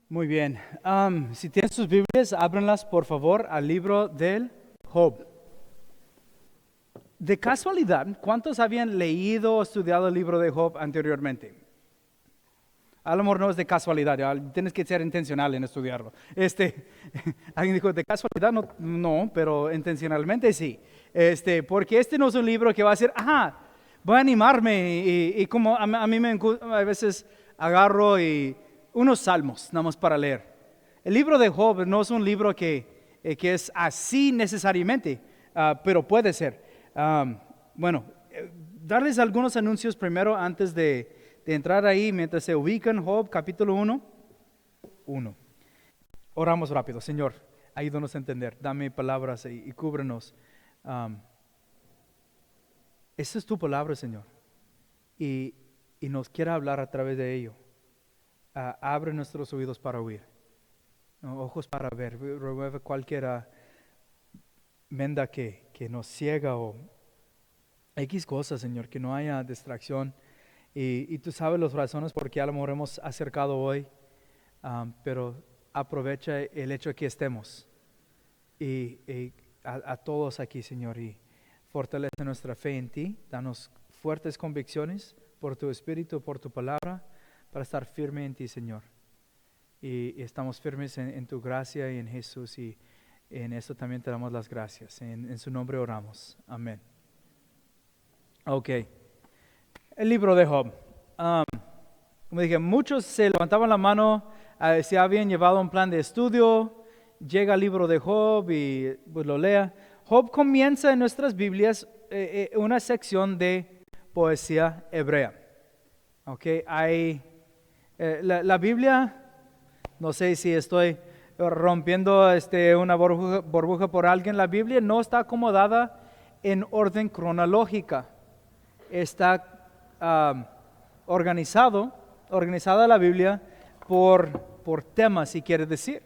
Muy bien. Si tienen sus Biblias, ábranlas por favor al libro del Job. De casualidad, ¿cuántos habían leído o estudiado el libro de Job anteriormente? A lo mejor no es de casualidad, ya, tienes que ser intencional en estudiarlo. Alguien dijo, de casualidad no, pero intencionalmente sí. Porque no es un libro que va a decir, voy a animarme y como a mí a veces agarro unos salmos, nada más para leer. El libro de Job no es un libro que es así necesariamente, pero puede ser. Darles algunos anuncios primero antes de entrar ahí, mientras se ubican. Job, capítulo 1. Oramos rápido. Señor, ayúdanos a entender. Dame palabras y cúbrenos. Esa es tu palabra, Señor. Y nos quiere hablar a través de ello. Abre nuestros oídos para oír, ojos para ver. Remueve cualquier menda que nos ciega o X cosas, Señor, que no haya distracción. Y tú sabes las razones por qué a lo mejor hemos acercado hoy, pero aprovecha el hecho de que estemos y a todos aquí, Señor, y fortalece nuestra fe en ti. Danos fuertes convicciones por tu Espíritu, por tu palabra, para estar firme en ti, Señor. Y estamos firmes en tu gracia y en Jesús, y en eso también te damos las gracias. En su nombre oramos. Amén. Ok. El libro de Job. Como dije, muchos se levantaban la mano, si habían llevado un plan de estudio. Llega el libro de Job y pues lo lea. Job comienza en nuestras Biblias una sección de poesía hebrea. Okay, hay la Biblia, no sé si estoy rompiendo una burbuja por alguien. La Biblia no está acomodada en orden cronológica. Está organizada la Biblia por temas, si quiere decir.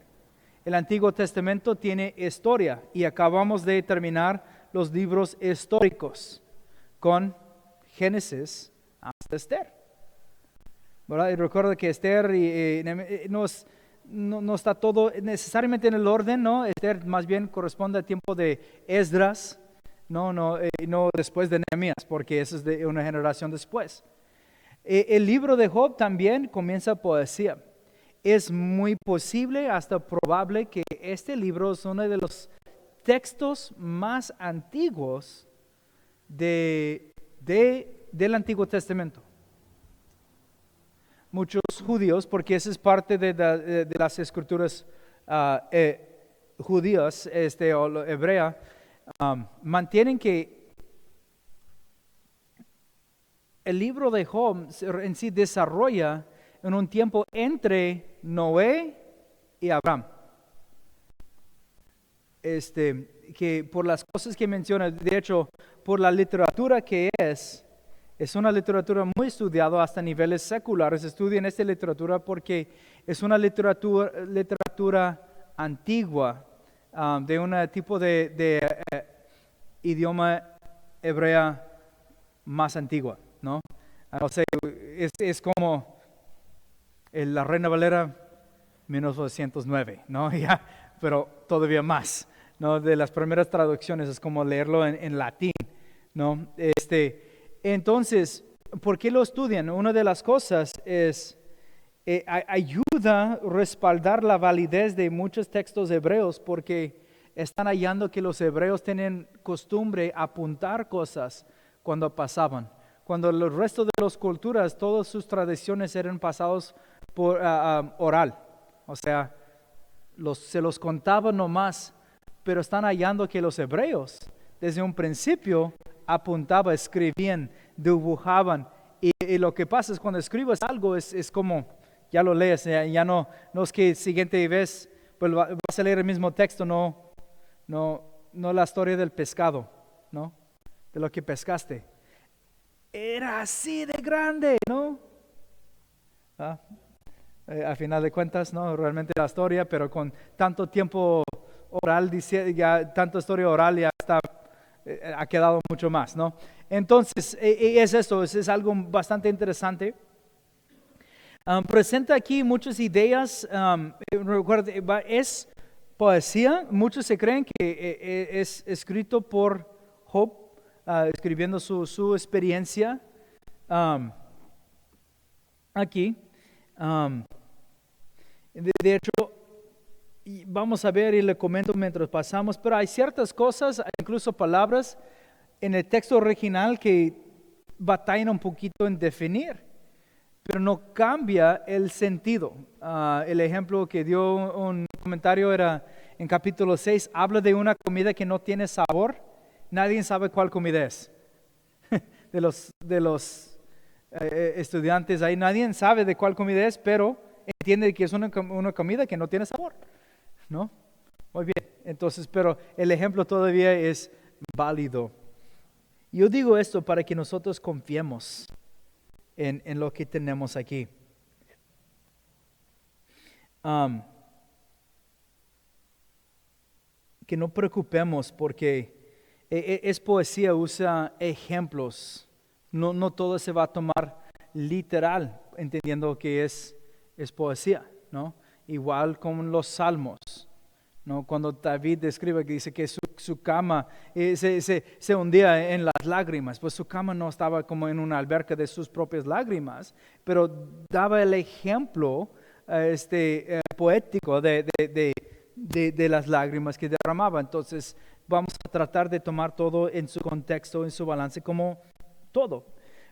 El Antiguo Testamento tiene historia y acabamos de terminar los libros históricos con Génesis hasta Esther, ¿verdad? Y recuerda que Esther no está todo necesariamente en el orden, ¿no? Esther más bien corresponde al tiempo de Esdras, no después de Nehemías, porque eso es de una generación después. El libro de Job también comienza poesía. Es muy posible, hasta probable, que este libro es uno de los textos más antiguos del Antiguo Testamento. Muchos judíos, porque esa es parte de las escrituras judías o hebrea, mantienen que el libro de Job en sí desarrolla en un tiempo entre Noé y Abraham. Que por las cosas que menciona, de hecho, por la literatura que es una literatura muy estudiada hasta niveles seculares. Estudian esta literatura porque es una literatura antigua, de un tipo de idioma hebrea más antigua, ¿no? No sé, es como la Reina Valera 1909, ¿no? Ya, pero todavía más, ¿no? De las primeras traducciones es como leerlo en latín, ¿no? Entonces, ¿por qué lo estudian? Una de las cosas es ayuda a respaldar la validez de muchos textos hebreos, porque están hallando que los hebreos tienen costumbre apuntar cosas cuando pasaban. Cuando el resto de las culturas, todas sus tradiciones eran pasados por oral, o sea, se los contaban nomás, pero están hallando que los hebreos desde un principio apuntaban, escribían, dibujaban, y lo que pasa es cuando escribes algo es como, ya lo lees, ya no es que siguiente vez pues vas a leer el mismo texto, no la historia del pescado, ¿no? De lo que pescaste. Era así de grande, ¿no? A final de cuentas, no realmente la historia, pero con tanto tiempo oral, ya tanta historia oral ya está, ha quedado mucho más, ¿no? Entonces, es esto, es algo bastante interesante. Presenta aquí muchas ideas. Recuerda, es poesía. Muchos se creen que es escrito por Job, escribiendo su experiencia aquí. De hecho, vamos a ver y le comento mientras pasamos, pero hay ciertas cosas, incluso palabras en el texto original que batallan un poquito en definir, pero no cambia el sentido. El ejemplo que dio un comentario era en capítulo 6, habla de una comida que no tiene sabor. Nadie sabe cuál comida es. de los estudiantes ahí, nadie sabe de cuál comida es, pero entiende que es una comida que no tiene sabor, ¿no? Muy bien, entonces, pero el ejemplo todavía es válido. Yo digo esto para que nosotros confiemos en lo que tenemos aquí. Que no preocupemos porque es poesía, usa ejemplos. No todo se va a tomar literal, entendiendo que es poesía, ¿no? Igual con los salmos, ¿no? Cuando David describe que dice que su cama se hundía en las lágrimas, pues su cama no estaba como en una alberca de sus propias lágrimas, pero daba el ejemplo poético de las lágrimas que derramaba. Entonces vamos a tratar de tomar todo en su contexto, en su balance, como todo.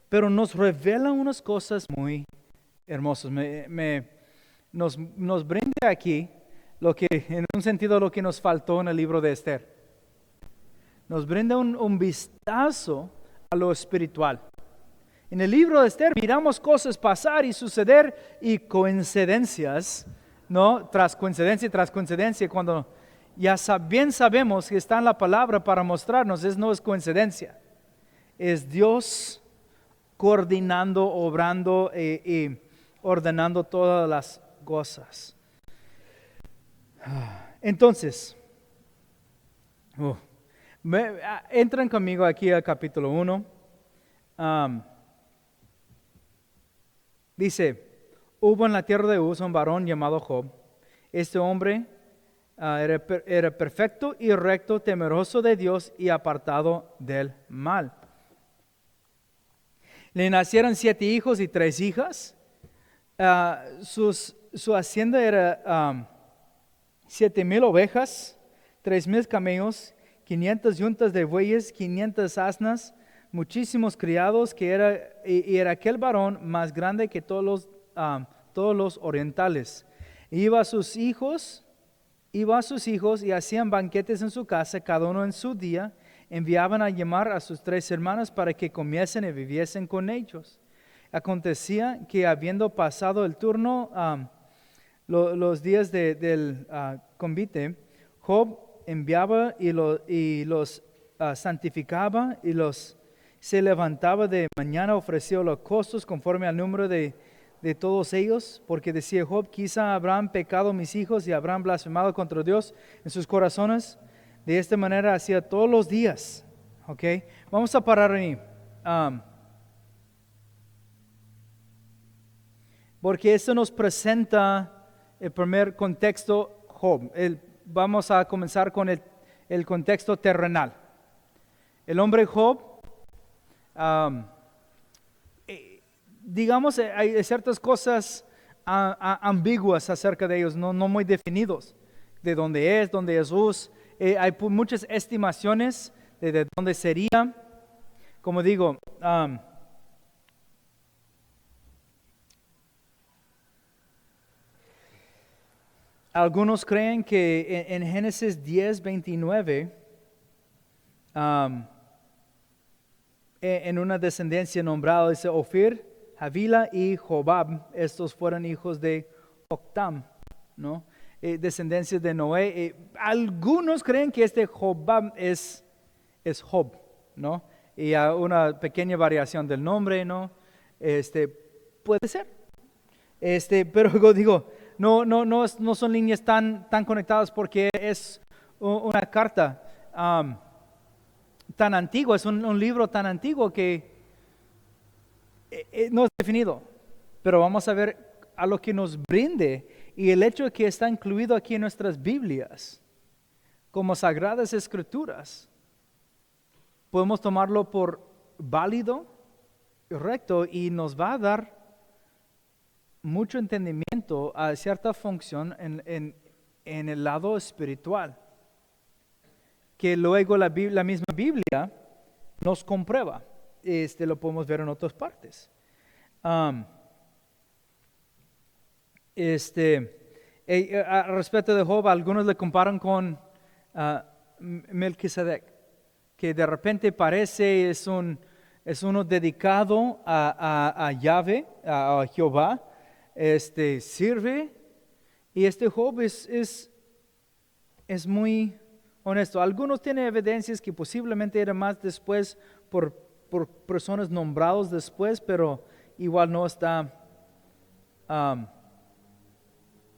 Pero nos revela unas cosas muy hermosas. Nos brinda aquí lo que, en un sentido, lo que nos faltó en el libro de Esther. Nos brinda un vistazo a lo espiritual. En el libro de Esther miramos cosas pasar y suceder y coincidencias, ¿no? Tras coincidencia, cuando ya bien sabemos que está en la palabra para mostrarnos, no es coincidencia. Es Dios coordinando, obrando y ordenando todas las cosas. Entonces, entran conmigo aquí al capítulo 1. Dice, hubo en la tierra de Uz un varón llamado Job. Este hombre era perfecto y recto, temeroso de Dios y apartado del mal. Le nacieron 7 hijos y 3 hijas. Su hacienda era 7,000 ovejas, 3,000 camellos, 500 yuntas de bueyes, 500 asnas, muchísimos criados, y era aquel varón más grande que todos los orientales. Iba a sus hijos y hacían banquetes en su casa, cada uno en su día. Enviaban a llamar a sus 3 hermanas para que comiesen y viviesen con ellos. Acontecía que habiendo pasado el turno, los días del convite, Job enviaba y los santificaba y se levantaba de mañana, ofrecía holocaustos conforme al número de todos ellos, porque decía Job, quizá habrán pecado mis hijos y habrán blasfemado contra Dios en sus corazones. De esta manera hacía todos los días. ¿Ok? Vamos a parar ahí. Porque esto nos presenta el primer contexto, Job. Vamos a comenzar con el contexto terrenal. El hombre Job, digamos, hay ciertas cosas ambiguas acerca de ellos, no muy definidos. De dónde es Uz. Hay muchas estimaciones de dónde sería. Como digo, algunos creen que en Génesis 10:29, en una descendencia nombrada, dice Ofir, Havila y Jobab, estos fueron hijos de Octam, ¿no? Descendencia de Noé. Algunos creen que Jobab es Job, ¿no? Y una pequeña variación del nombre, ¿no? Puede ser. Pero digo, no son líneas tan conectadas porque es una carta tan antigua, es un libro tan antiguo que no es definido. Pero vamos a ver a lo que nos brinde y el hecho de que está incluido aquí en nuestras Biblias como sagradas escrituras, podemos tomarlo por válido, recto, y nos va a dar mucho entendimiento a cierta función en el lado espiritual, que luego la misma Biblia nos comprueba. Lo podemos ver en otras partes. Respecto de Job, algunos le comparan con Melquisedec, que de repente parece es uno dedicado a Yahvé, a Jehová, sirve, y Job es muy honesto. Algunos tienen evidencias que posiblemente era más después por personas nombrados después, pero igual no está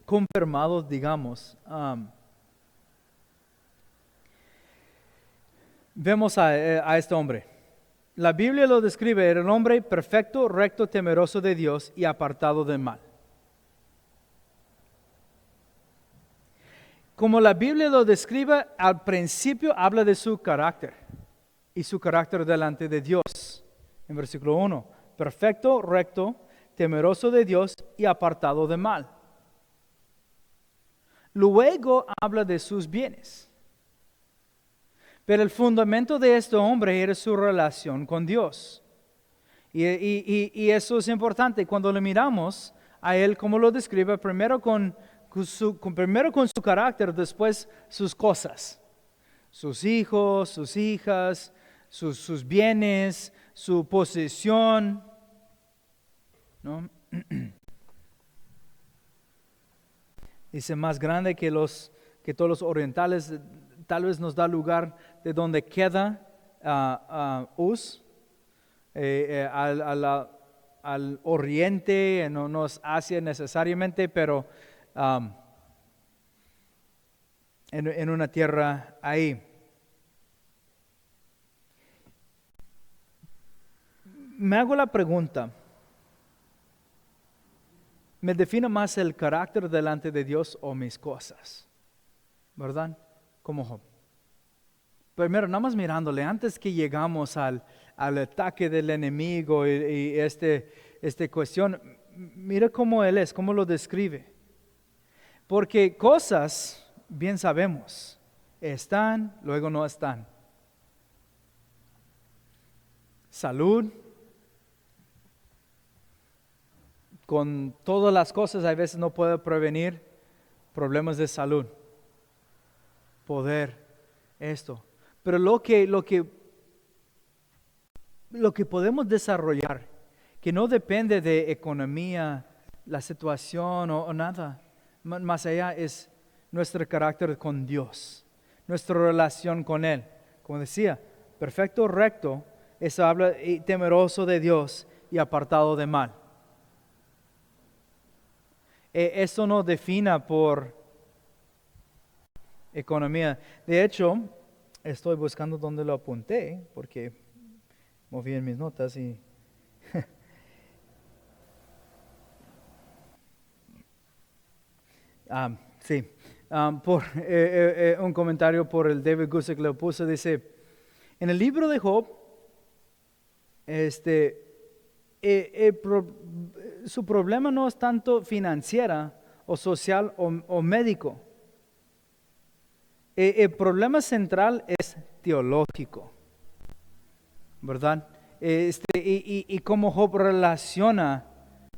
confirmado, digamos. Vemos a este hombre. La Biblia lo describe, era un hombre perfecto, recto, temeroso de Dios y apartado del mal. Como la Biblia lo describe, al principio habla de su carácter y su carácter delante de Dios. En versículo 1, perfecto, recto, temeroso de Dios y apartado de mal. Luego habla de sus bienes. Pero el fundamento de este hombre era su relación con Dios. Y eso es importante cuando le miramos a él, como lo describe, primero con su carácter, después sus cosas, sus hijos, sus hijas, sus bienes, su posesión, ¿no? Dice, más grande que todos los orientales, tal vez nos da lugar de donde queda Uz, al oriente, no es Asia necesariamente, pero en una tierra ahí. Me hago la pregunta, ¿me define más el carácter delante de Dios o mis cosas? ¿Verdad? Como Job. Primero, nada más mirándole, antes que llegamos al ataque del enemigo y esta cuestión, mira cómo él es, cómo lo describe. Porque cosas, bien sabemos, están, luego no están. Salud, con todas las cosas a veces no puede prevenir problemas de salud. Poder, esto. Pero lo que podemos desarrollar, que no depende de economía, la situación o nada, más allá es nuestro carácter con Dios, nuestra relación con Él. Como decía, perfecto, recto, eso habla temeroso de Dios y apartado de mal. Eso no defina por economía. De hecho, estoy buscando dónde lo apunté, porque moví en mis notas y sí, por un comentario por el David Gusick lo puso, dice, en el libro de Job, su problema no es tanto financiera o social o médico. El problema central es teológico, ¿verdad? Y cómo Job relaciona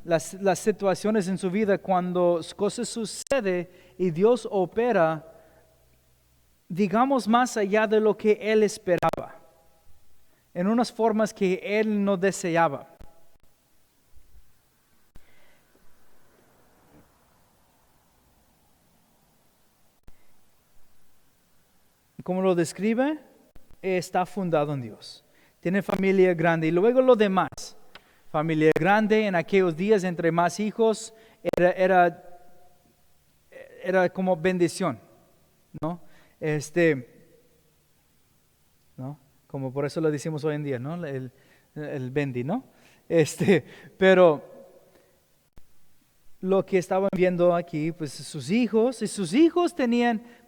las situaciones en su vida cuando cosas suceden y Dios opera, digamos, más allá de lo que él esperaba, en unas formas que él no deseaba. Como lo describe, está fundado en Dios. Tiene familia grande. Y luego lo demás. Familia grande en aquellos días, entre más hijos, era como bendición, ¿no? ¿No? Como por eso lo decimos hoy en día, ¿no? El bendi, ¿no? Pero lo que estaban viendo aquí, pues sus hijos, y sus hijos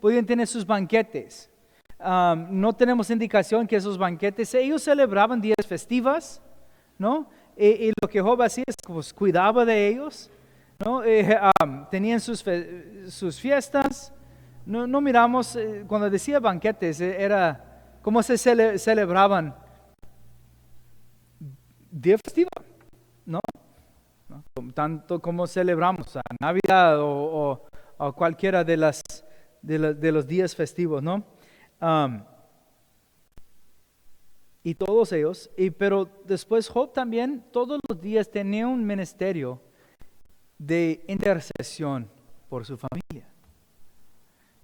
podían tener sus banquetes. No tenemos indicación que esos banquetes, ellos celebraban días festivas, ¿no? Y lo que Job hacía es pues, cuidaba de ellos, ¿no? Tenían sus fiestas. No miramos, cuando decía banquetes, era cómo se celebraban día festivo, ¿no? Tanto como celebramos a Navidad o cualquiera de los días festivos, ¿no? Y todos ellos, pero después Job también todos los días tenía un ministerio de intercesión por su familia.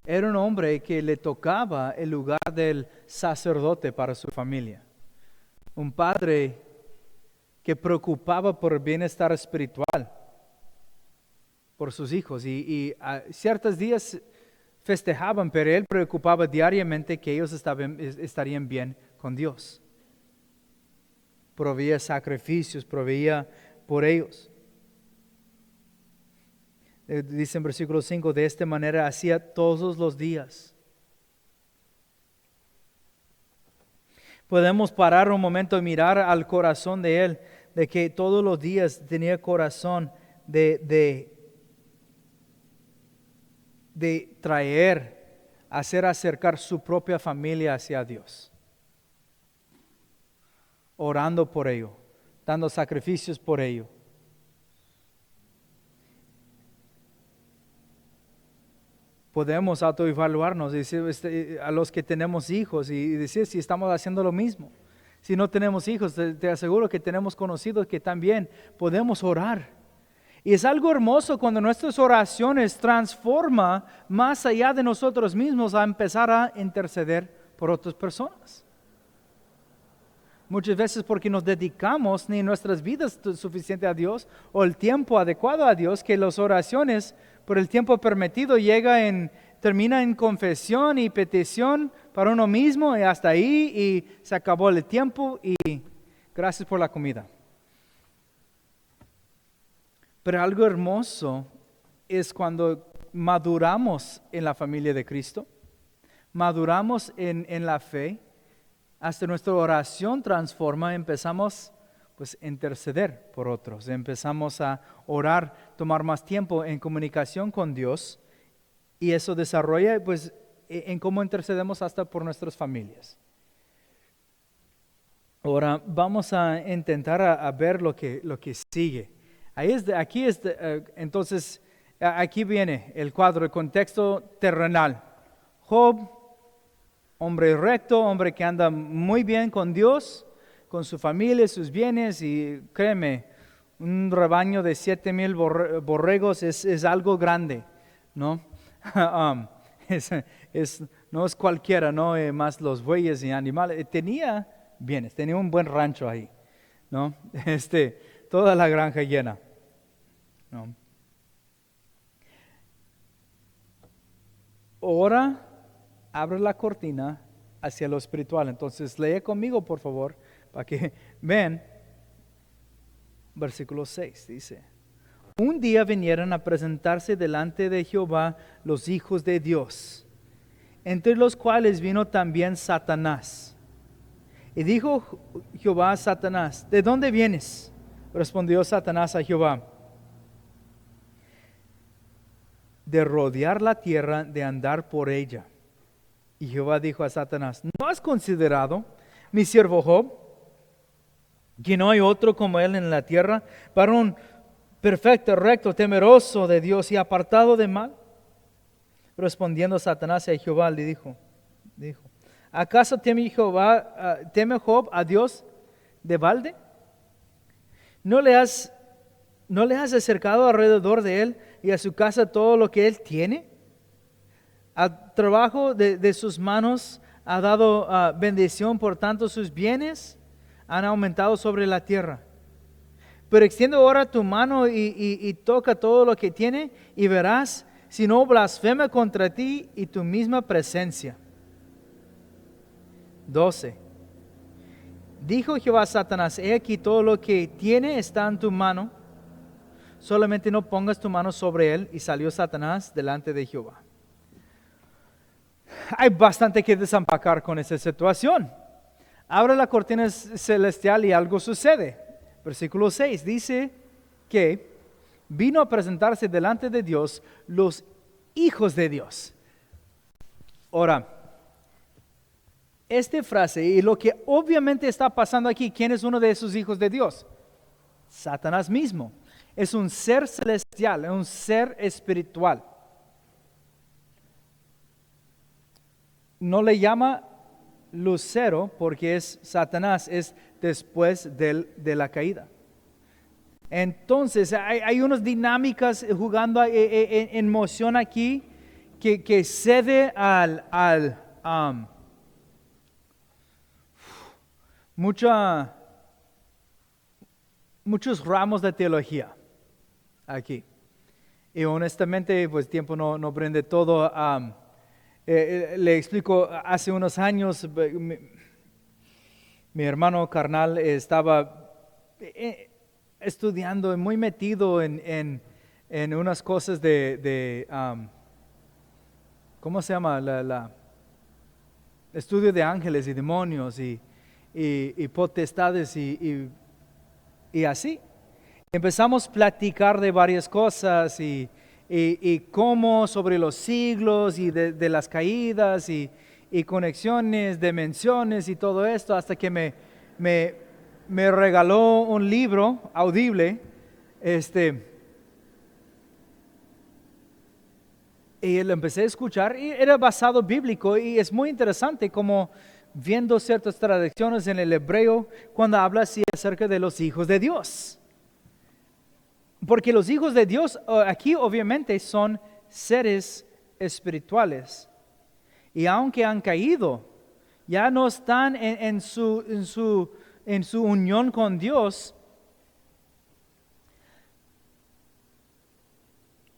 Era un hombre que le tocaba el lugar del sacerdote para su familia. Un padre que preocupaba por el bienestar espiritual por sus hijos. Y a ciertos días festejaban, pero él preocupaba diariamente que ellos estarían bien con Dios. Proveía sacrificios, proveía por ellos. Dice en versículo 5, de esta manera hacía todos los días. Podemos parar un momento y mirar al corazón de él, de que todos los días tenía corazón de hacer acercar su propia familia hacia Dios. Orando por ello, dando sacrificios por ello. Podemos autoevaluarnos y decir a los que tenemos hijos y decir si estamos haciendo lo mismo. Si no tenemos hijos, te aseguro que tenemos conocidos que también podemos orar. Y es algo hermoso cuando nuestras oraciones transforman más allá de nosotros mismos a empezar a interceder por otras personas. Muchas veces porque nos dedicamos ni nuestras vidas suficiente a Dios o el tiempo adecuado a Dios, que las oraciones por el tiempo permitido termina en confesión y petición para uno mismo y hasta ahí y se acabó el tiempo y gracias por la comida. Pero algo hermoso es cuando maduramos en la familia de Cristo, maduramos en la fe, hasta nuestra oración transforma, empezamos pues a interceder por otros, empezamos a orar, tomar más tiempo en comunicación con Dios y eso desarrolla pues en cómo intercedemos hasta por nuestras familias. Ahora vamos a intentar a ver lo que sigue. Entonces, aquí viene el cuadro, el contexto terrenal. Job, hombre recto, hombre que anda muy bien con Dios, con su familia, sus bienes, y créeme, un rebaño de 7,000 borregos es algo grande, ¿no? No es cualquiera, ¿no? Más los bueyes y animales. Tenía bienes, tenía un buen rancho ahí, ¿no? Toda la granja llena, ¿no? Ahora abre la cortina hacia lo espiritual. Entonces lee conmigo, por favor, para que vean. Versículo 6 dice: un día vinieron a presentarse delante de Jehová los hijos de Dios, entre los cuales vino también Satanás. Y dijo Jehová a Satanás: ¿de dónde vienes? Respondió Satanás a Jehová: de rodear la tierra, de andar por ella. Y Jehová dijo a Satanás: ¿no has considerado mi siervo Job, que no hay otro como él en la tierra, varón perfecto, recto, temeroso de Dios y apartado de mal? Respondiendo Satanás a Jehová le dijo: ¿acaso teme Job a Dios de balde? ¿No le has acercado alrededor de él y a su casa todo lo que él tiene? Al trabajo de sus manos ha dado bendición, por tanto sus bienes han aumentado sobre la tierra. Pero extiende ahora tu mano y toca todo lo que tiene, y verás si no blasfema contra ti y tu misma presencia. 12. Dijo Jehová a Satanás: he aquí todo lo que tiene está en tu mano, solamente no pongas tu mano sobre él. Y salió Satanás delante de Jehová. Hay bastante que desempacar con esa situación. Abre la cortina celestial y algo sucede. Versículo 6 dice que vino a presentarse delante de Dios los hijos de Dios. Ahora, esta frase y lo que obviamente está pasando aquí, ¿quién es uno de esos hijos de Dios? Satanás mismo. Es un ser celestial, es un ser espiritual. No le llama lucero porque es Satanás, es después de la caída. Entonces, hay unas dinámicas jugando en moción aquí que cede muchos ramos de teología aquí. Y honestamente, pues tiempo no prende todo. Le explico, hace unos años mi hermano carnal estaba estudiando y muy metido en unas cosas de ¿cómo se llama? Estudio de ángeles y demonios y potestades y así. Empezamos a platicar de varias cosas y cómo sobre los siglos y de las caídas y conexiones, dimensiones y todo esto, hasta que me regaló un libro audible, y lo empecé a escuchar y era basado bíblico y es muy interesante como viendo ciertas traducciones en el hebreo cuando habla así acerca de los hijos de Dios. Porque los hijos de Dios aquí obviamente son seres espirituales. Y aunque han caído, ya no están en su unión con Dios,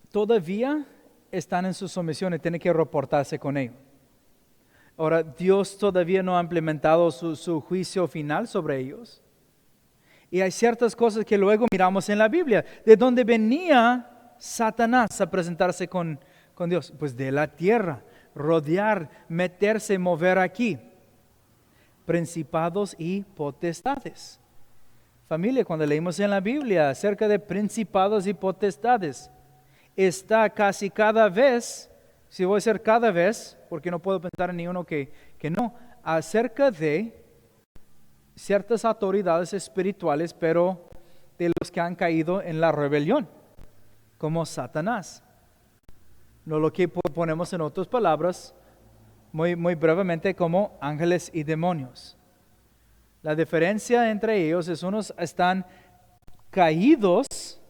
todavía están en su sumisión y tienen que reportarse con ellos. Ahora, Dios todavía no ha implementado su juicio final sobre ellos. Y hay ciertas cosas que luego miramos en la Biblia. ¿De dónde venía Satanás a presentarse con Dios? Pues de la tierra, rodear, meterse, mover aquí. Principados y potestades. Familia, cuando leímos en la Biblia acerca de principados y potestades, está casi cada vez, si voy a decir cada vez, porque no puedo pensar en ni uno que no, acerca de ciertas autoridades espirituales, pero de los que han caído en la rebelión, como Satanás. No lo que ponemos en otras palabras, muy brevemente, como ángeles y demonios. La diferencia entre ellos es unos están caídos,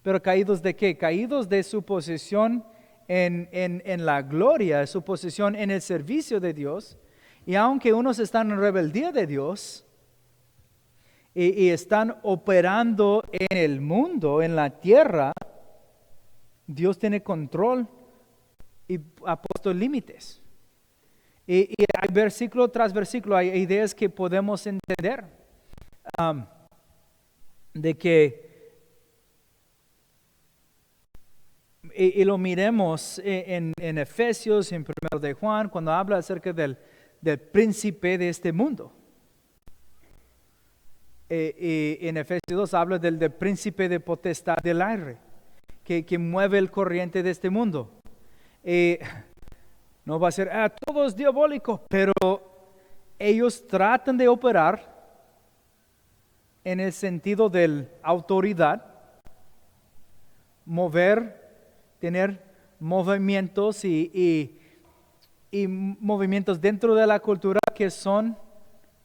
pero caídos de qué? Caídos de su posición en la gloria, su posición en el servicio de Dios, y aunque unos están en rebeldía de Dios, y están operando en el mundo, en la tierra, Dios tiene control y ha puesto límites. Y hay versículo tras versículo, hay ideas que podemos entender de que, y lo miremos en Efesios, en 1 de Juan, cuando habla acerca del príncipe de este mundo. Y en Efesios 2 habla del príncipe de potestad del aire, que mueve el corriente de este mundo. No va a ser, todo es diabólico, pero ellos tratan de operar en el sentido de autoridad, mover, tener movimientos y movimientos dentro de la cultura que son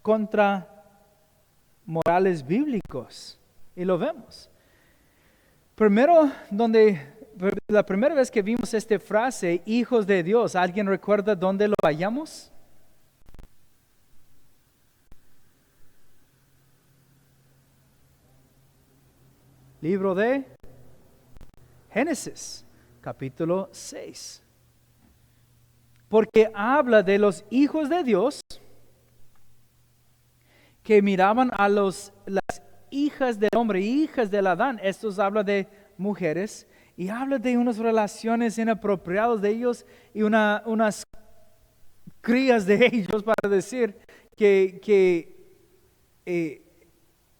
contra morales bíblicos, y lo vemos. Primero, la primera vez que vimos esta frase, hijos de Dios, ¿alguien recuerda dónde lo hallamos? Libro de Génesis, capítulo 6. Porque habla de los hijos de Dios que miraban a las hijas del hombre, hijas del Adán. Estos habla de mujeres, y habla de unas relaciones inapropiadas de ellos y unas crías de ellos, para decir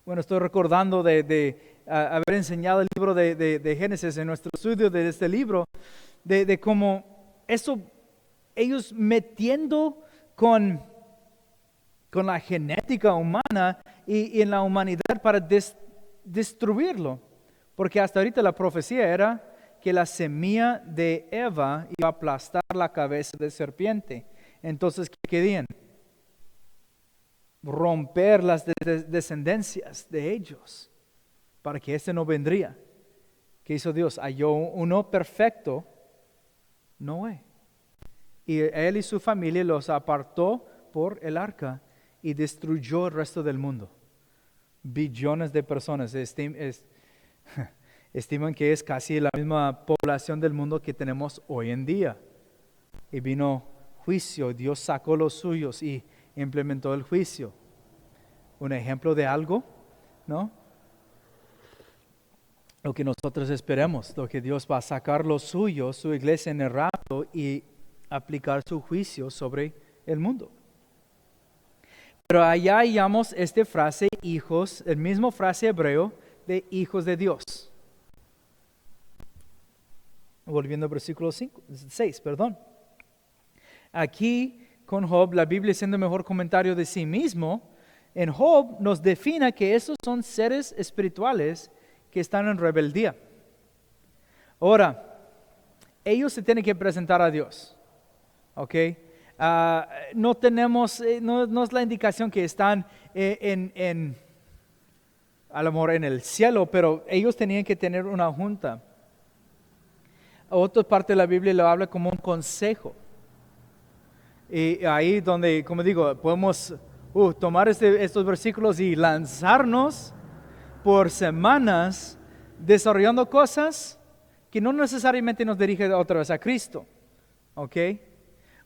bueno, estoy recordando de haber enseñado el libro de Génesis en nuestro estudio de este libro, de cómo eso, ellos metiendo con la genética humana y en la humanidad para destruirlo. Porque hasta ahorita la profecía era que la semilla de Eva iba a aplastar la cabeza de serpiente. Entonces, ¿qué querían? Romper las descendencias de ellos, para que no vendría. ¿Qué hizo Dios? Halló uno perfecto, Noé. Y él y su familia los apartó por el arca y destruyó el resto del mundo. Billones de personas. Estiman que es casi la misma población del mundo que tenemos hoy en día. Y vino juicio, Dios sacó los suyos y implementó el juicio. Un ejemplo de algo, ¿no? Lo que nosotros esperemos, lo que Dios va a sacar los suyos, su iglesia en el rapto y aplicar su juicio sobre el mundo. Pero allá hallamos esta frase, hijos, el mismo frase hebreo de hijos de Dios. Volviendo al versículo 6, perdón. Aquí con Job, la Biblia siendo el mejor comentario de sí mismo, en Job nos define que esos son seres espirituales que están en rebeldía. Ahora, ellos se tienen que presentar a Dios, ¿ok? No tenemos, no es la indicación que están a lo mejor en el cielo, pero ellos tenían que tener una junta. Otra parte de la Biblia lo habla como un consejo. Y ahí donde, como digo, podemos tomar estos versículos y lanzarnos por semanas desarrollando cosas que no necesariamente nos dirigen otra vez a Cristo. ¿Ok?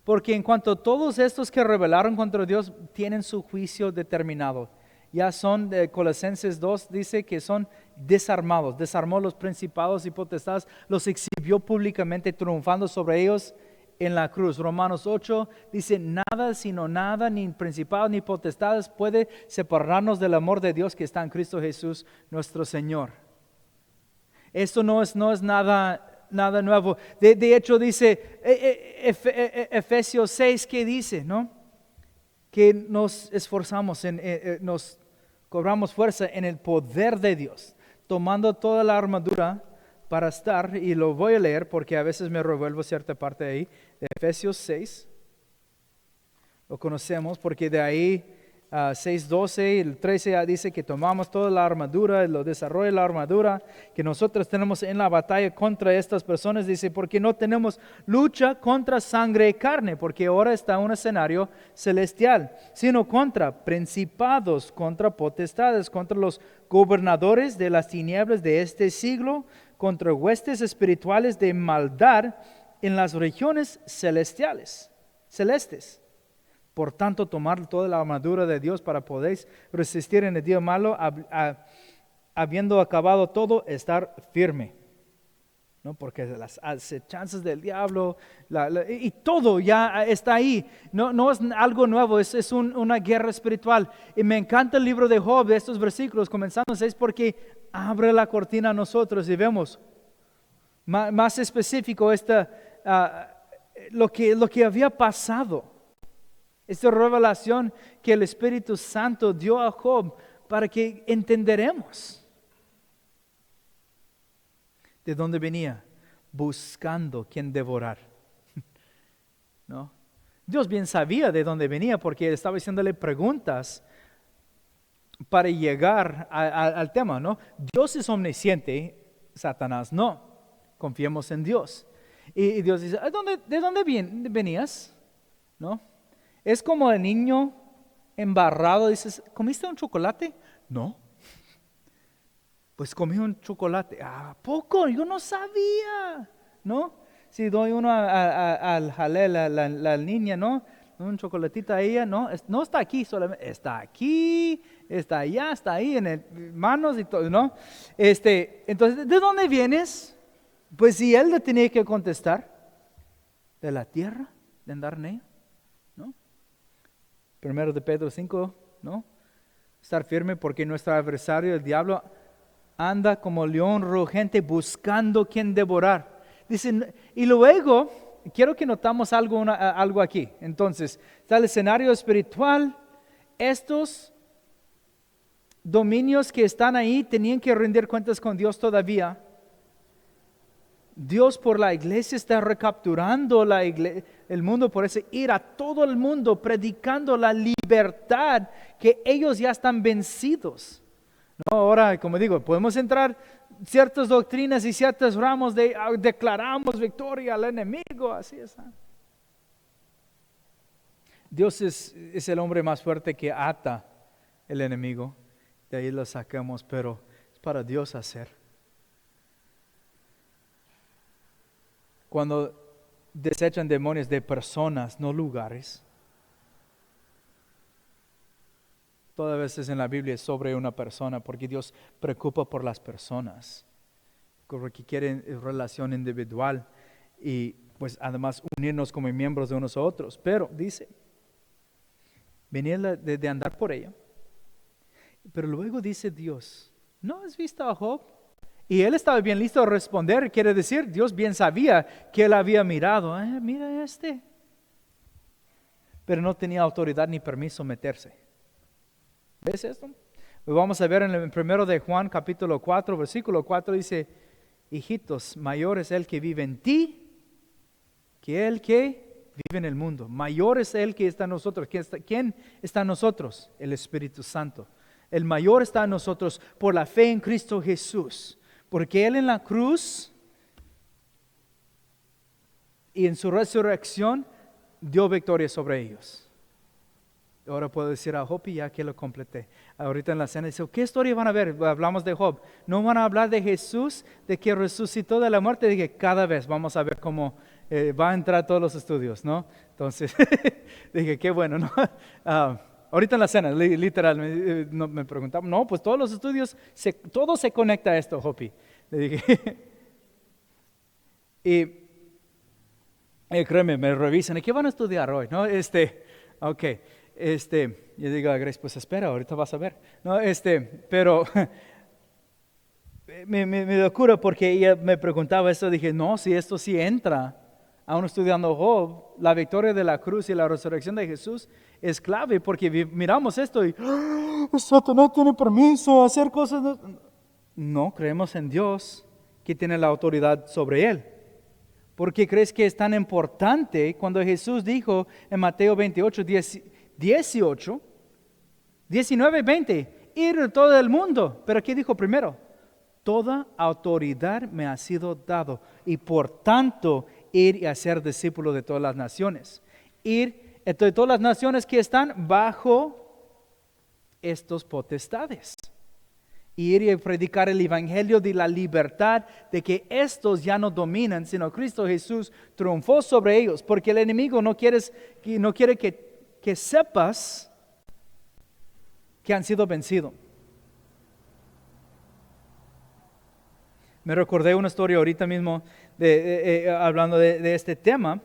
Porque en cuanto a todos estos que rebelaron contra Dios, tienen su juicio determinado. Ya son, de Colosenses 2 dice que son desarmados. Desarmó los principados y potestades, los exhibió públicamente, triunfando sobre ellos en la cruz. Romanos 8 dice, nada, sino nada, ni principados ni potestades puede separarnos del amor de Dios que está en Cristo Jesús, nuestro Señor. Esto no es nada nuevo. De hecho dice, Efesios 6, ¿qué dice? ¿No? Que nos esforzamos, nos cobramos fuerza en el poder de Dios, tomando toda la armadura para estar, y lo voy a leer porque a veces me revuelvo cierta parte de ahí, de Efesios 6, lo conocemos porque de ahí 6:12 y el 13 ya dice que tomamos toda la armadura, lo desarrolla la armadura que nosotros tenemos en la batalla contra estas personas, dice, porque no tenemos lucha contra sangre y carne, porque ahora está un escenario celestial, sino contra principados, contra potestades, contra los gobernadores de las tinieblas de este siglo, contra huestes espirituales de maldad en las regiones celestes. Por tanto, tomar toda la armadura de Dios para poder resistir en el día malo, habiendo acabado todo, estar firme. ¿No? Porque las acechanzas del diablo y todo ya está ahí. No es algo nuevo, es una guerra espiritual. Y me encanta el libro de Job, de estos versículos, comenzando 6, porque abre la cortina a nosotros y vemos más específico lo que había pasado. Esta revelación que el Espíritu Santo dio a Job para que entenderemos de dónde venía, buscando quien devorar. ¿No? Dios bien sabía de dónde venía porque estaba haciéndole preguntas para llegar al tema, ¿no? Dios es omnisciente, Satanás no. Confiemos en Dios. Y Dios dice, ¿de dónde venías? ¿No? Es como el niño embarrado, dices, ¿comiste un chocolate? No. Pues comí un chocolate. ¿A poco? Yo no sabía. ¿No? Si doy uno al jalel, la niña, ¿no? Un chocolatito a ella, no está aquí solamente, está aquí, está allá, está ahí en manos y todo, ¿no? Entonces, ¿de dónde vienes? Pues si él le tenía que contestar, de la tierra, de andar en ella, ¿no? Primero de Pedro 5, ¿no? Estar firme porque nuestro adversario, el diablo, anda como león rugente buscando quien devorar. Dicen, y luego, quiero que notamos algo aquí. Entonces, está el escenario espiritual. Estos dominios que están ahí tenían que rendir cuentas con Dios todavía. Dios por la iglesia está recapturando el mundo, por eso ir a todo el mundo predicando la libertad, que ellos ya están vencidos. No, ahora, como digo, podemos entrar ciertas doctrinas y ciertos ramos declaramos victoria al enemigo, así está. Dios es el hombre más fuerte que ata el enemigo, de ahí lo sacamos, pero es para Dios hacer. Cuando desechan demonios de personas, no lugares. Todas veces en la Biblia es sobre una persona, porque Dios preocupa por las personas, porque quiere relación individual y pues además unirnos como miembros de unos a otros. Pero dice, venía de andar por ella. Pero luego dice Dios, ¿no has visto a Job? Y él estaba bien listo a responder, quiere decir, Dios bien sabía que él había mirado, mira pero no tenía autoridad ni permiso meterse. ¿Ves esto? Lo vamos a ver en el primero de Juan capítulo 4, versículo 4, dice, hijitos, mayor es el que vive en ti que el que vive en el mundo. Mayor es el que está en nosotros. ¿Quién está en nosotros? El Espíritu Santo. El mayor está en nosotros por la fe en Cristo Jesús. Porque Él en la cruz y en su resurrección dio victoria sobre ellos. Ahora puedo decir a Job y ya que lo completé. Ahorita en la cena dice, ¿qué historia van a ver? Hablamos de Job. ¿No van a hablar de Jesús, de que resucitó de la muerte? Dije, cada vez vamos a ver cómo va a entrar todos los estudios, ¿no? Entonces, dije, qué bueno, ¿no? Ahorita en la cena, literal, me preguntaban, no, pues todos los estudios, todo se conecta a esto, Hopi. Le dije, y créeme, me revisan, ¿y qué van a estudiar hoy? ¿No? Ok, yo digo a Grace, pues espera, ahorita vas a ver. No, pero me locura porque ella me preguntaba esto, dije, no, si esto sí entra, aún estudiando Job, la victoria de la cruz y la resurrección de Jesús es clave, porque miramos esto y Satanás tiene permiso a hacer cosas. No, creemos en Dios que tiene la autoridad sobre él. ¿Por qué crees que es tan importante cuando Jesús dijo en Mateo 28, 18, 19, 20, ir a todo el mundo? Pero ¿qué dijo primero? Toda autoridad me ha sido dado y por tanto ir y hacer discípulos de todas las naciones. Ir de todas las naciones que están bajo estos potestades. Ir y predicar el evangelio de la libertad, de que estos ya no dominan, sino Cristo Jesús triunfó sobre ellos, porque el enemigo no quiere que sepas que han sido vencidos. Me recordé una historia ahorita mismo hablando de este tema,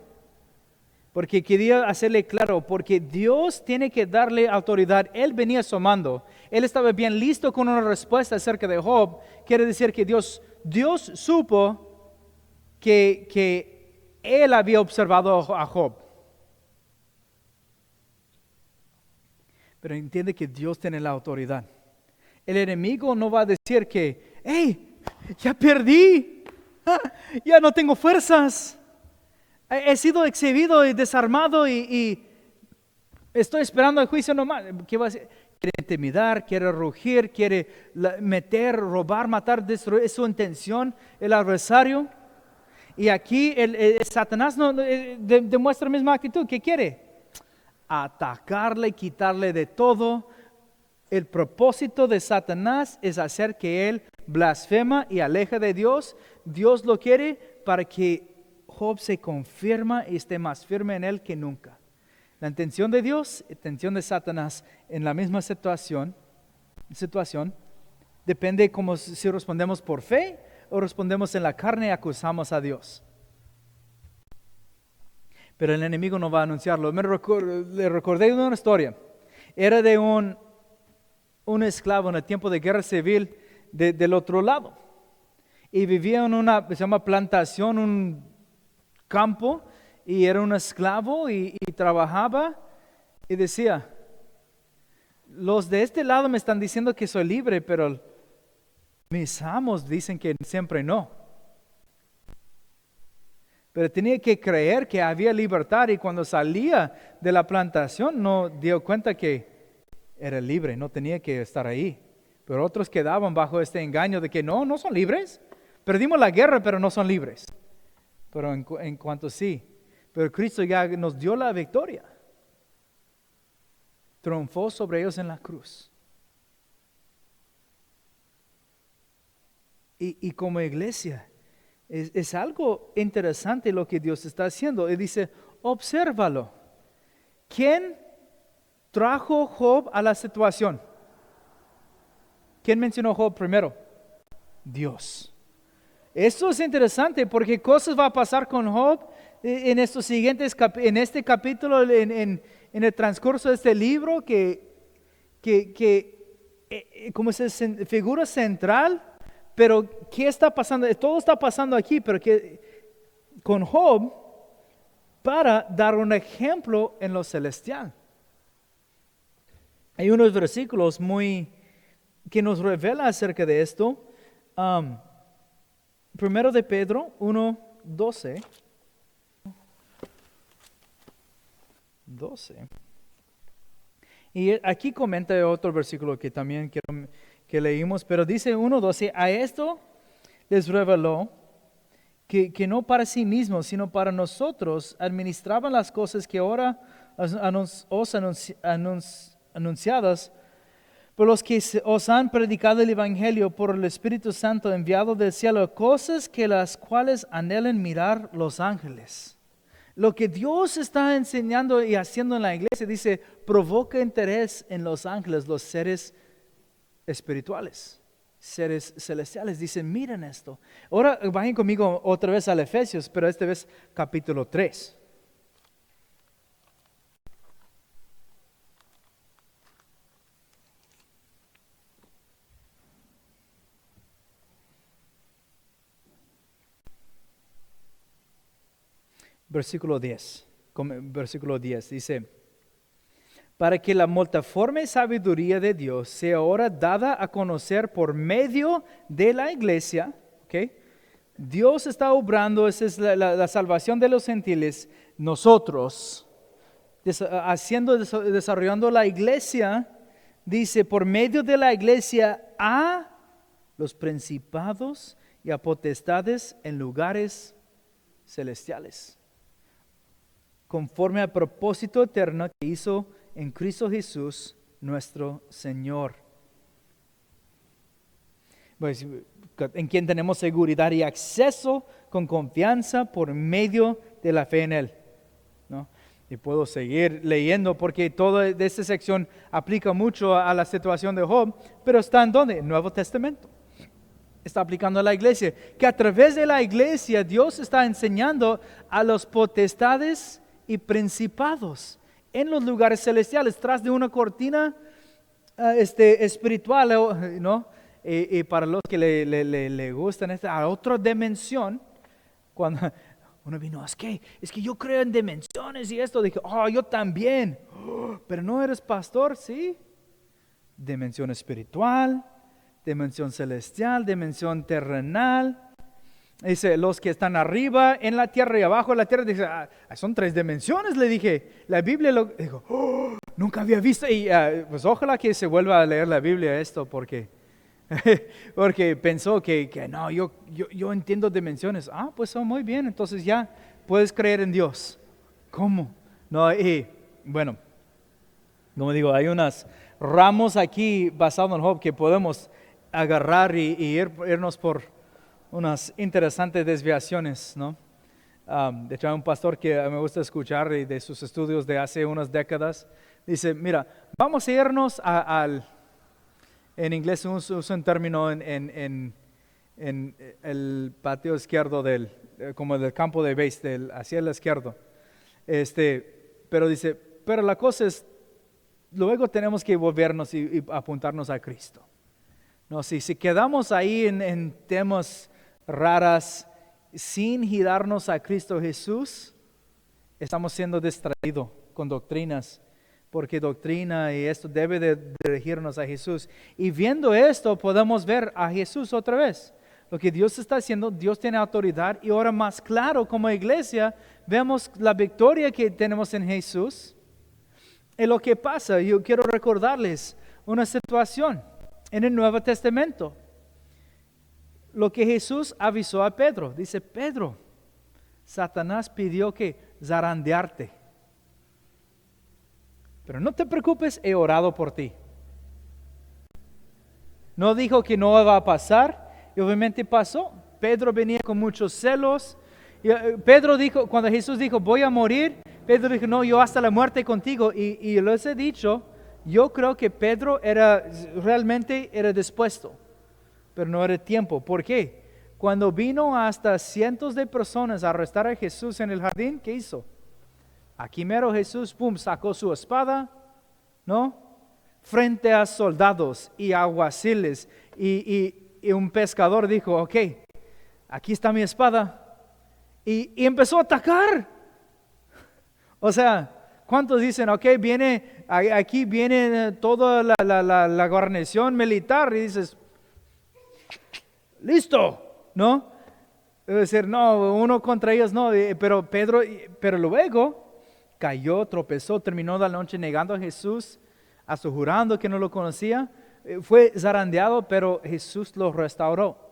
porque quería hacerle claro, porque Dios tiene que darle autoridad. Él venía asomando, él estaba bien listo con una respuesta acerca de Job. Quiere decir que Dios supo que él había observado a Job. Pero entiende que Dios tiene la autoridad. El enemigo no va a decir que, hey, ya perdí, ya no tengo fuerzas. He sido exhibido y desarmado y estoy esperando el juicio nomás. ¿Qué va a decir? Quiere intimidar, quiere rugir, quiere meter, robar, matar, destruir. Es su intención, el adversario. Y aquí Satanás demuestra la misma actitud. ¿Qué quiere? Atacarle, quitarle de todo. El propósito de Satanás es hacer que él blasfema y aleja de Dios. Dios lo quiere para que Job se confirma y esté más firme en él que nunca. La intención de Dios, la intención de Satanás en la misma situación situación. Depende como si respondemos por fe o respondemos en la carne y acusamos a Dios. Pero el enemigo no va a anunciarlo. Le recordé una historia. Era de un esclavo en el tiempo de guerra civil del otro lado. Y vivía en se llama plantación, un campo, y era un esclavo y trabajaba y decía, los de este lado me están diciendo que soy libre, pero mis amos dicen que siempre no. Pero tenía que creer que había libertad y cuando salía de la plantación no dio cuenta que era libre, no tenía que estar ahí. Pero otros quedaban bajo este engaño de que no son libres. Perdimos la guerra, pero no son libres. Pero en cuanto sí. Pero Cristo ya nos dio la victoria. Triunfó sobre ellos en la cruz. Y como iglesia, es algo interesante lo que Dios está haciendo. Él dice, obsérvalo. ¿Quién trajo Job a la situación? ¿Quién mencionó Job primero? Dios. Esto es interesante porque cosas va a pasar con Job en estos siguientes en este capítulo, en el transcurso de este libro que como es figura central. Pero ¿qué está pasando? Todo está pasando aquí, pero con Job para dar un ejemplo en lo celestial. Hay unos versículos que nos revela acerca de esto. Primero de Pedro 1:12. 12. Y aquí comenta otro versículo que también quiero que leímos, pero dice 1:12, a esto les reveló que no para sí mismos, sino para nosotros administraban las cosas que ahora anunciadas por los que os han predicado el Evangelio por el Espíritu Santo enviado del cielo, cosas que las cuales anhelan mirar los ángeles. Lo que Dios está enseñando y haciendo en la iglesia, dice, provoca interés en los ángeles, los seres espirituales, seres celestiales. Dicen, miren esto. Ahora vayan conmigo otra vez al Efesios, pero esta vez capítulo 3. Versículo 10. Versículo 10 dice, para que la multiforme sabiduría de Dios sea ahora dada a conocer por medio de la iglesia. ¿Okay? Dios está obrando, esa es la salvación de los gentiles, nosotros, desarrollando la iglesia, dice, por medio de la iglesia a los principados y a potestades en lugares celestiales, conforme al propósito eterno que hizo en Cristo Jesús, nuestro Señor. Pues, en quien tenemos seguridad y acceso con confianza por medio de la fe en Él. ¿No? Y puedo seguir leyendo porque toda esta sección aplica mucho a la situación de Job, pero está en ¿dónde? En Nuevo Testamento. Está aplicando a la iglesia, que a través de la iglesia Dios está enseñando a los potestades y principados en los lugares celestiales, tras de una cortina espiritual, ¿no? Y para los que le gustan a otra dimensión, cuando uno vino, es que yo creo en dimensiones y esto, dije, yo también, pero no eres pastor, ¿sí? Dimensión espiritual, dimensión celestial, dimensión terrenal. Dice, los que están arriba en la tierra y abajo en la tierra, dice, son 3 dimensiones, le dije. La Biblia dijo, nunca había visto. Y pues ojalá que se vuelva a leer la Biblia esto, porque pensó que no, yo entiendo dimensiones. Pues muy bien, entonces ya puedes creer en Dios. ¿Cómo? No, y bueno, como digo, hay unas ramos aquí basados en Job que podemos agarrar y irnos por unas interesantes desviaciones, ¿no? De hecho, hay un pastor que me gusta escuchar y de sus estudios de hace unas décadas. Dice, mira, vamos a irnos En inglés usa un término en el patio izquierdo como del campo de base, hacia el izquierdo. Pero dice, pero la cosa es, luego tenemos que volvernos y apuntarnos a Cristo. No, si quedamos ahí en temas raras, sin girarnos a Cristo Jesús, estamos siendo distraídos con doctrinas, porque doctrina y esto debe de dirigirnos a Jesús. Y viendo esto, podemos ver a Jesús otra vez. Lo que Dios está haciendo, Dios tiene autoridad, y ahora más claro, como iglesia, vemos la victoria que tenemos en Jesús. Y lo que pasa, yo quiero recordarles una situación en el Nuevo Testamento. Lo que Jesús avisó a Pedro, dice: Pedro, Satanás pidió que zarandearte. Pero no te preocupes, he orado por ti. No dijo que no iba a pasar, y obviamente pasó. Pedro venía con muchos celos. Y Pedro dijo, cuando Jesús dijo, voy a morir, Pedro dijo, no, yo hasta la muerte contigo. Y les he dicho, yo creo que Pedro realmente era dispuesto, pero no era tiempo. ¿Por qué? Cuando vino hasta cientos de personas a arrestar a Jesús en el jardín, ¿qué hizo? Aquí mero Jesús, sacó su espada, ¿no? Frente a soldados y alguaciles. Y un pescador dijo, ok, aquí está mi espada. Y empezó a atacar. O sea, ¿cuántos dicen, ok, aquí viene toda la guarnición militar? Y dices, listo, ¿no? Debe decir, no, uno contra ellos no. Pero luego cayó, tropezó, terminó la noche negando a Jesús, hasta jurando que no lo conocía. Fue zarandeado, pero Jesús lo restauró.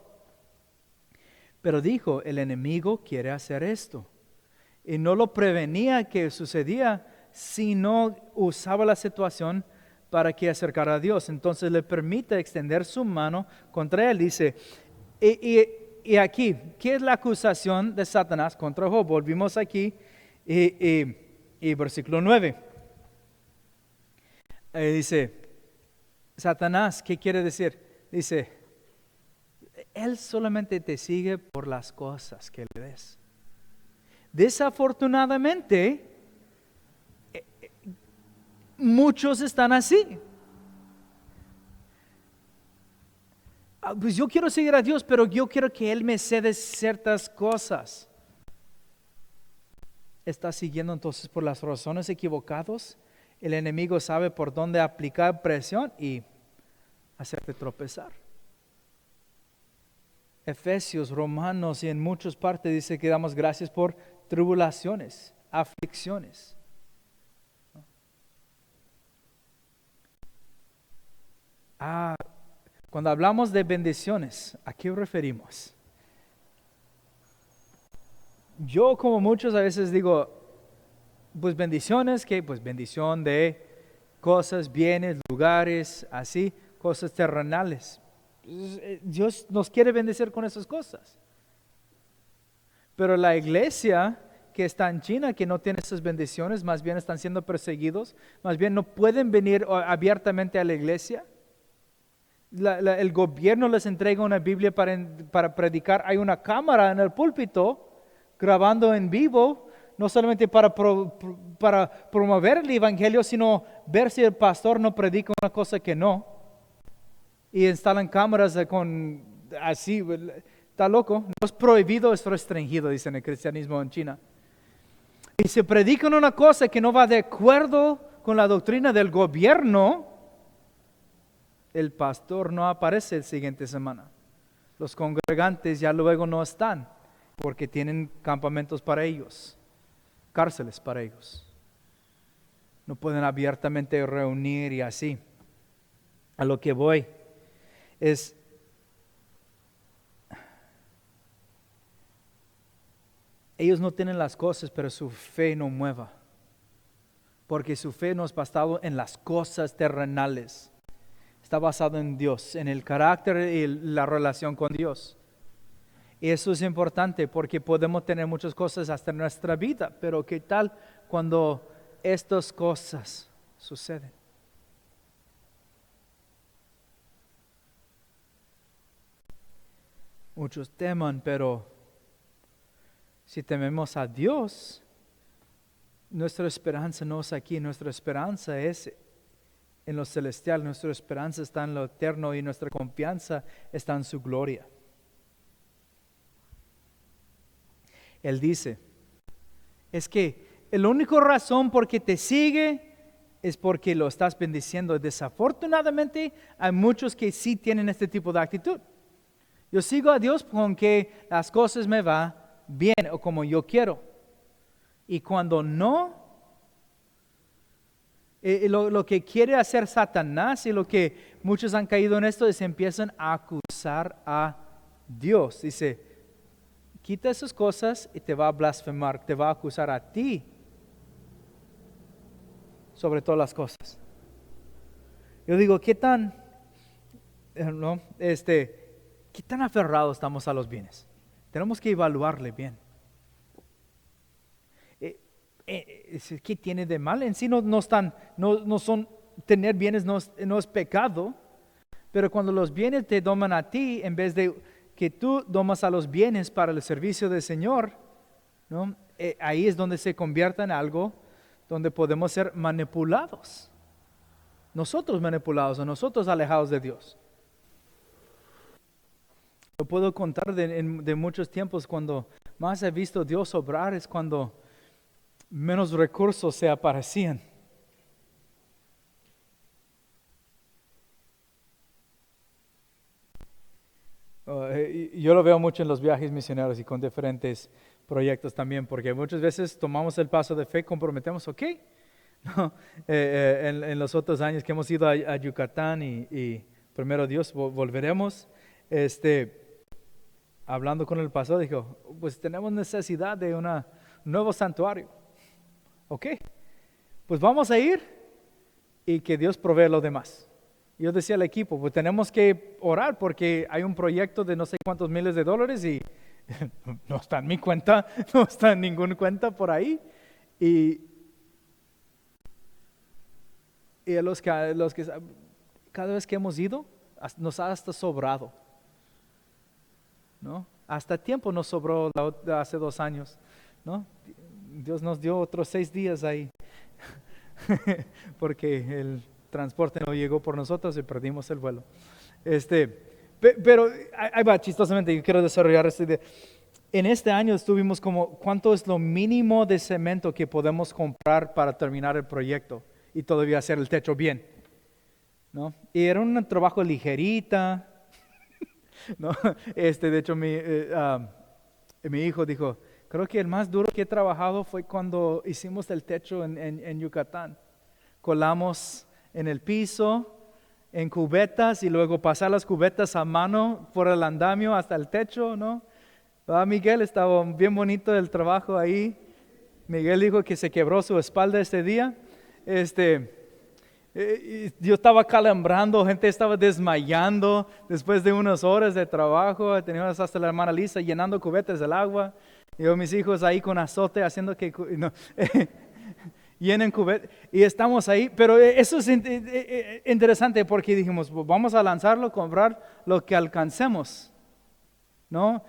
Pero dijo, el enemigo quiere hacer esto. Y no lo prevenía que sucedía, sino usaba la situación para que acercara a Dios. Entonces le permite extender su mano contra él. Dice, y aquí, ¿qué es la acusación de Satanás contra Job? Volvimos aquí y versículo 9. Dice, Satanás, ¿qué quiere decir? Dice, él solamente te sigue por las cosas que le des. Desafortunadamente, muchos están así. Pues yo quiero seguir a Dios, pero yo quiero que Él me cede ciertas cosas. ¿Estás siguiendo entonces por las razones equivocadas? El enemigo sabe por dónde aplicar presión y hacerte tropezar. Efesios, Romanos y en muchas partes dice que damos gracias por tribulaciones, aflicciones. Cuando hablamos de bendiciones, ¿a qué referimos? Yo, como muchos, a veces digo, pues bendiciones, ¿qué? Pues bendición de cosas, bienes, lugares, así, cosas terrenales. Dios nos quiere bendecir con esas cosas. Pero la iglesia que está en China, que no tiene esas bendiciones, más bien están siendo perseguidos, más bien no pueden venir abiertamente a la iglesia. El gobierno les entrega una Biblia para predicar. Hay una cámara en el púlpito grabando en vivo, no solamente para promover el evangelio, sino ver si el pastor no predica una cosa que no. Y instalan cámaras así, está loco. No es prohibido, es restringido, dicen el cristianismo en China. Y se predican una cosa que no va de acuerdo con la doctrina del gobierno, el pastor no aparece la siguiente semana. Los congregantes ya luego no están, porque tienen campamentos para ellos, cárceles para ellos. No pueden abiertamente reunir y así. A lo que voy es, ellos no tienen las cosas, pero su fe no mueva, porque su fe no es basado en las cosas terrenales, está basado en Dios, en el carácter y la relación con Dios. Y eso es importante porque podemos tener muchas cosas hasta en nuestra vida, pero ¿qué tal cuando estas cosas suceden? Muchos teman, pero si tememos a Dios, nuestra esperanza no es aquí, nuestra esperanza es en lo celestial, nuestra esperanza está en lo eterno y nuestra confianza está en su gloria. Él dice, es que la única razón por que te sigue es porque lo estás bendiciendo. Desafortunadamente hay muchos que sí tienen este tipo de actitud. Yo sigo a Dios con que las cosas me van bien o como yo quiero. Y cuando no, lo que quiere hacer Satanás y lo que muchos han caído en esto es empiezan a acusar a Dios. Dice, quita esas cosas y te va a blasfemar, te va a acusar a ti sobre todas las cosas. Yo digo, ¿qué tan aferrados estamos a los bienes? Tenemos que evaluarle bien. ¿Qué tiene de mal? En sí no son, tener bienes no es pecado, pero cuando los bienes te doman a ti, en vez de que tú domas a los bienes para el servicio del Señor, ¿no? Ahí es donde se convierte en algo donde podemos ser manipulados. Nosotros manipulados o nosotros alejados de Dios. Yo puedo contar de muchos tiempos cuando más he visto a Dios obrar es cuando menos recursos se aparecían. Yo lo veo mucho en los viajes misioneros y con diferentes proyectos también, porque muchas veces tomamos el paso de fe, comprometemos, ok. No, en los otros años que hemos ido a Yucatán y primero Dios, volveremos, hablando con el pastor, dijo, pues tenemos necesidad de un nuevo santuario. Ok, pues vamos a ir y que Dios provee lo demás. Yo decía al equipo, pues tenemos que orar porque hay un proyecto de no sé cuántos miles de dólares y no está en mi cuenta, no está en ninguna cuenta por ahí. Y a los que cada vez que hemos ido, nos ha hasta sobrado, ¿no? Hasta tiempo nos sobró hace 2 años, ¿no? Dios nos dio otros 6 días ahí, porque el transporte no llegó por nosotros y perdimos el vuelo. Pero ahí va, chistosamente, yo quiero desarrollar esta idea. En este año estuvimos como, ¿cuánto es lo mínimo de cemento que podemos comprar para terminar el proyecto y todavía hacer el techo bien? ¿No? Y era un trabajo ligerita, ¿no? De hecho, mi hijo dijo, creo que el más duro que he trabajado fue cuando hicimos el techo en Yucatán. Colamos en el piso, en cubetas y luego pasar las cubetas a mano por el andamio hasta el techo, ¿no? Miguel, estaba bien bonito el trabajo ahí. Miguel dijo que se quebró su espalda ese día. Yo estaba calambrando, gente estaba desmayando después de unas horas de trabajo. Teníamos hasta la hermana Lisa llenando cubetas del agua. Y yo, mis hijos ahí con azote haciendo que llenen cubetas. Y estamos ahí, pero eso es interesante porque dijimos, vamos a lanzarlo, comprar lo que alcancemos, ¿no?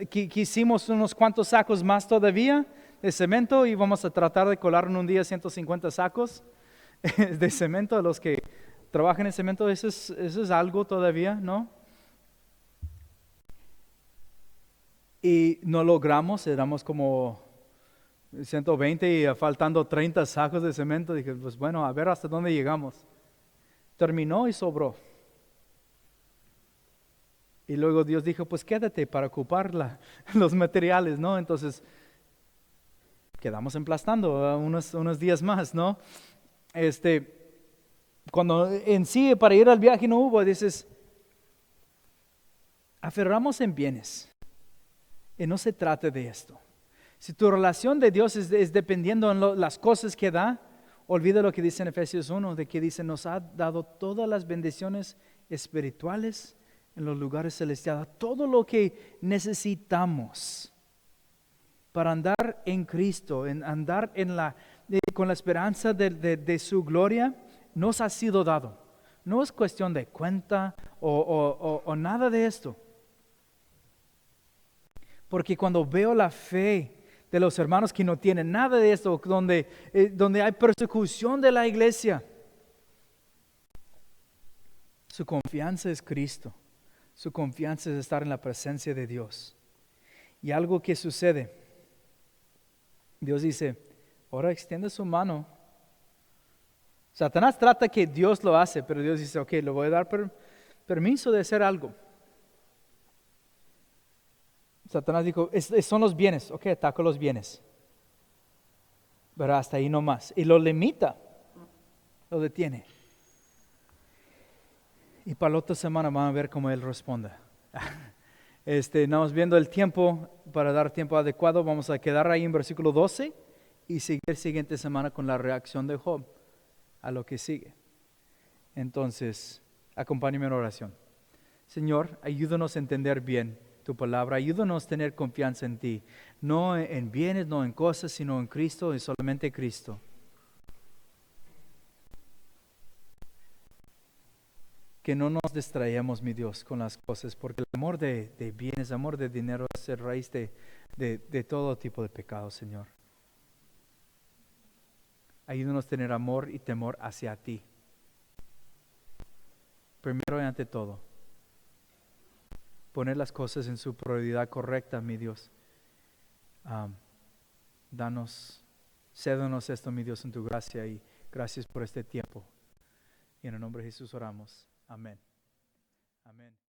Quisimos unos cuantos sacos más todavía de cemento y vamos a tratar de colar en un día 150 sacos de cemento. Los que trabajan en cemento, eso es algo todavía, ¿no? Y no logramos, éramos como 120 y faltando 30 sacos de cemento. Dije, pues bueno, a ver hasta dónde llegamos. Terminó y sobró. Y luego Dios dijo, pues quédate para ocupar los materiales, ¿no? Entonces, quedamos emplastando unos días más, ¿no? Cuando en sí para ir al viaje no hubo, dices, aferramos en bienes. Y no se trata de esto. Si tu relación de Dios es dependiendo en las cosas que da, olvida lo que dice en Efesios 1, de que dice, nos ha dado todas las bendiciones espirituales en los lugares celestiales, todo lo que necesitamos para andar en Cristo, en andar con la esperanza de su gloria, nos ha sido dado. No es cuestión de cuenta o nada de esto. Porque cuando veo la fe de los hermanos que no tienen nada de esto, donde hay persecución de la iglesia, su confianza es Cristo. Su confianza es estar en la presencia de Dios. Y algo que sucede, Dios dice, ahora extiende su mano. Satanás trata que Dios lo hace, pero Dios dice, ok, le voy a dar permiso de hacer algo. Satanás dijo, son los bienes, ok, ataco los bienes. Pero hasta ahí no más. Y lo limita, lo detiene. Y para la otra semana van a ver cómo Él responde. Estamos viendo el tiempo, para dar tiempo adecuado, vamos a quedar ahí en versículo 12 y seguir la siguiente semana con la reacción de Job a lo que sigue. Entonces, acompáñame en oración. Señor, ayúdanos a entender bien tu palabra, ayúdanos a tener confianza en ti, no en bienes, no en cosas, sino en Cristo y solamente Cristo. Que no nos distraemos, mi Dios, con las cosas, porque el amor de bienes, el amor de dinero es el raíz de todo tipo de pecado, Señor. Ayúdanos a tener amor y temor hacia ti. Primero y ante todo, poner las cosas en su prioridad correcta, mi Dios. Cédanos esto, mi Dios, en tu gracia, y gracias por este tiempo. Y en el nombre de Jesús oramos. Amén. Amén.